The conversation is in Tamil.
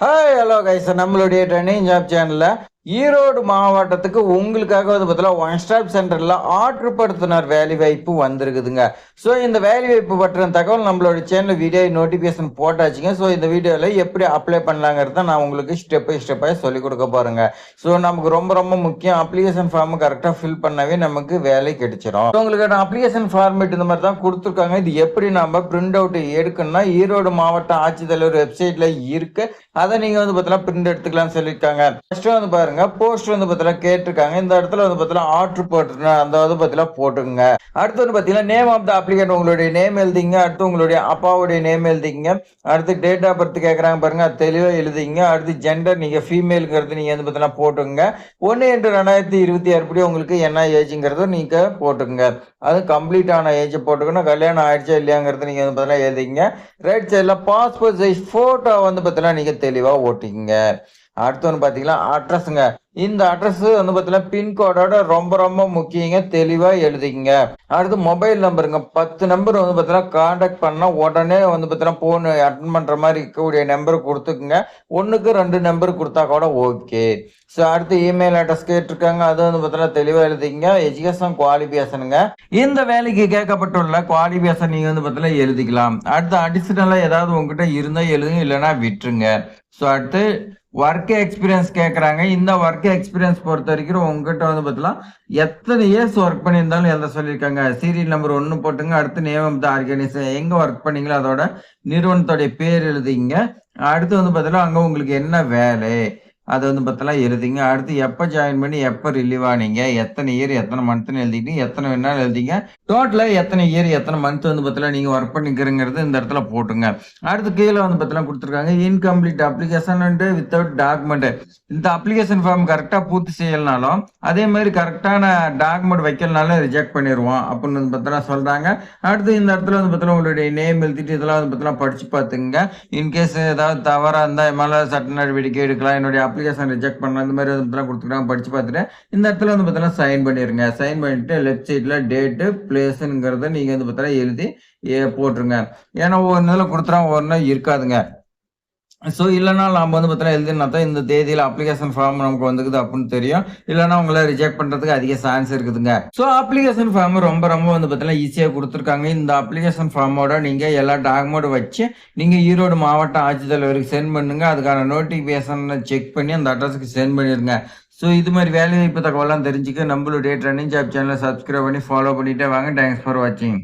ஹாய் ஹலோ கைஸ், நம்மளுடைய ட்ரெண்டிங் ஜாப் சேனல்ல ஈரோடு மாவட்டத்துக்கு உங்களுக்காக வந்து பார்த்தீங்கன்னா ஒன் ஸ்டாப் சென்டரில் ஆற்றுப்படுத்தினர் வேலை வாய்ப்பு வந்திருக்குதுங்க. ஸோ இந்த வேலை வாய்ப்பு பற்றின தகவல் நம்மளோட சேனல் வீடியோ நோட்டிஃபிகேஷன் போட்டாச்சுங்க. ஸோ இந்த வீடியோவில் எப்படி அப்ளை பண்ணலாங்கிறத நான் உங்களுக்கு ஸ்டெப் பை ஸ்டெப்பாக சொல்லிக் கொடுக்க போகிறேங்க. ஸோ நமக்கு ரொம்ப ரொம்ப முக்கியம், அப்ளிகேஷன் ஃபார்ம் கரெக்டாக ஃபில் பண்ணவே நமக்கு வேலை கிடைச்சிடும். உங்களுக்கு அப்ளிகேஷன் ஃபார்மேட் இந்த மாதிரி தான் கொடுத்துருக்காங்க. இது எப்படி நம்ம பிரிண்ட் அவுட் எடுக்கணும்னா ஈரோடு மாவட்ட ஆட்சித்தலைவர் வெப்சைட்ல இருக்கு. அதை நீங்க வந்து பார்த்தீங்கன்னா பிரிண்ட் எடுத்துக்கலாம்னு சொல்லியிருக்காங்க. ஃபர்ஸ்ட் வந்து பாருங்க, போஸ்ட் வந்து பார்த்தீங்கன்னா கேட்டிருக்காங்க. இந்த இடத்துல வந்து பார்த்தீங்கன்னா ஆர்டர் போட்டு அந்த வந்து பார்த்தீங்கன்னா போட்டுங்க. அடுத்து வந்து பார்த்தீங்கன்னா நேம் ஆஃப் த அப்ளிகேட், உங்களுடைய நேம் எழுதிங்க. அடுத்து உங்களுடைய அப்பாவுடைய நேம் எழுதிங்க. அடுத்து டேட் ஆஃப் பர்த் கேட்குறாங்க பாருங்க, அது தெளிவாக எழுதிங்க. அடுத்து ஜெண்டர் நீங்க ஃபீமேலுங்கிறது நீங்க வந்து பார்த்தீங்கன்னா போட்டுங்க. 1/2026 படி உங்களுக்கு என்ன ஏஜுங்கிறத நீங்க போட்டுங்க. அது கம்ப்ளீட் ஆன ஏஜ் போட்டுக்கணும். கல்யாணம் ஆயிடுச்சா இல்லையாங்கிறது நீங்க வந்து பார்த்தீங்கன்னா எழுதிங்க. ரைட் சைடில் பாஸ்போர்ட் சைஸ் போட்டோ வந்து பார்த்தீங்கன்னா நீங்க தெளிவாக ஓட்டிங்க. அடுத்து வந்து பார்த்தீங்கன்னா அட்ரஸுங்க. இந்த அட்ரஸ் வந்து பார்த்தீங்கன்னா பின்கோடோட ரொம்ப ரொம்ப முக்கியங்க, தெளிவாக எழுதிங்க. அடுத்து மொபைல் நம்பருங்க, 10 நம்பர் வந்து பார்த்தீங்கன்னா கான்டாக்ட் பண்ணால் உடனே வந்து பார்த்தீங்கன்னா ஃபோன் அட்டன் பண்ணுற மாதிரி இருக்கக்கூடிய நம்பர் கொடுத்துக்குங்க. 1க்கு 2 நம்பர் கொடுத்தா கூட ஓகே. ஸோ அடுத்து இமெயில் அட்ரஸ் கேட்டிருக்காங்க, அது வந்து பார்த்தீங்கன்னா தெளிவாக எழுதிங்க. எஜுகேஷன் குவாலிஃபிகேஷனுங்க, இந்த வேலைக்கு கேட்கப்பட்டுள்ள குவாலிஃபிகேஷன் நீங்கள் வந்து பார்த்தீங்கன்னா எழுதிக்கலாம். அடுத்து அடிஷனலாக ஏதாவது உங்ககிட்ட இருந்தால் எழுதுங்க, இல்லைன்னா விட்டுருங்க. ஸோ அடுத்து ஒர்க் எக்ஸ்பீரியன்ஸ் கேட்குறாங்க. இந்த ஒர்க் எக்ஸ்பீரியன்ஸ் பொறுத்த வரைக்கும் உங்ககிட்ட வந்து பார்த்தீங்கன்னா எத்தனை இயர்ஸ் ஒர்க் பண்ணியிருந்தாலும் எழுத சொல்லியிருக்காங்க. சீரியல் நம்பர் 1 போட்டுங்க. அடுத்து நேம் ஆஃப் த ஆர்கனைசேஷன், எங்கே ஒர்க் பண்ணீங்களோ அதோட நிறுவனத்தோடைய பேர் எழுதிங்க. அடுத்து வந்து பார்த்தீங்கன்னா அங்கே உங்களுக்கு என்ன வேலை அதை வந்து பார்த்தலாம் எழுதிங்க. அடுத்து எப்போ ஜாயின் பண்ணி எப்போ ரிலீவ் ஆனீங்க, எத்தனை இயர் எத்தனை மந்த்னு எழுதிட்டு எத்தனை வேணாலும் எழுதிங்க. டோட்டலாக எத்தனை இயர் எத்தனை மந்த் வந்து பார்த்தலாம் நீங்கள் ஒர்க் பண்ணிக்கிறங்கிறது இந்த இடத்துல போட்டுங்க. அடுத்து கீழே வந்து பார்த்தலாம் கொடுத்துருக்காங்க incomplete application and without document. இந்த அப்ளிகேஷன் ஃபார்ம் கரெக்டாக பூர்த்தி செய்யலனாலும் அதே மாதிரி கரெக்டான டாக்குமெண்ட் வைக்கலனாலும் ரிஜெக்ட் பண்ணிடுவோம் அப்படின்னு வந்து பார்த்தலாம் சொல்கிறாங்க. அடுத்து இந்த இடத்துல வந்து பார்த்தலாம் உங்களுடைய நேம் எழுதிட்டு இதெல்லாம் வந்து பார்த்தலாம் படித்து பார்த்துங்க. இன்கேஸ் ஏதாவது தவறாக இருந்தால் மேலே சட்ட நடவடிக்கை எடுக்கலாம். என்னுடைய அப்ளிகேஷன் ரிஜெக்ட் பண்ணலாம், இந்த மாதிரி வந்து கொடுத்துருக்காங்க. படிச்சு பார்த்துட்டு இந்த இடத்துல வந்து பார்த்தீங்கன்னா சைன் பண்ணிடுங்க. சைன் பண்ணிட்டு லெஃப்ட் சைடில் டேட்டு பிளேஸுங்கிறத நீங்கள் வந்து பார்த்தீங்கன்னா எழுதி போட்டுருங்க. ஏன்னா ஒவ்வொரு இதில் கொடுத்துறாங்க, ஒவ்வொரு நாள் இருக்காதுங்க. ஸோ இல்லைனா நம்ம வந்து பார்த்தீங்கன்னா எழுதினா தான் இந்த தேதியில் அப்ளிகேஷன் ஃபார்ம் நமக்கு வந்துக்குது அப்படின்னு தெரியும். இல்லைனா உங்களை ரிஜெக்ட் பண்ணுறதுக்கு அதிக சான்ஸ் இருக்குதுங்க. ஸோ அப்ளிகேஷன் ஃபார்ம் ரொம்ப ரொம்ப வந்து பார்த்தீங்கன்னா ஈஸியாக கொடுத்துருக்காங்க. இந்த அப்ளிகேஷன் ஃபார்மோட நீங்கள் எல்லா டாக்குமெண்ட்டும் வச்சு நீங்கள் ஈரோடு மாவட்ட ஆட்சித்தலைவருக்கு சென்ட் பண்ணுங்க. அதுக்கான நோட்டிஃபிகேஷனை செக் பண்ணி அந்த அட்ரஸுக்கு சென்ட் பண்ணிடுங்க. ஸோ இது மாதிரி வேலை வாய்ப்பு தகவலாம் தெரிஞ்சுக்க நம்மளுடைய ட்ரெண்டிங் ஜாப் சேனலை சப்ஸ்கிரைப் பண்ணி ஃபாலோ பண்ணிட்டே வாங்க. தேங்க்ஸ் ஃபார் வாட்சிங்.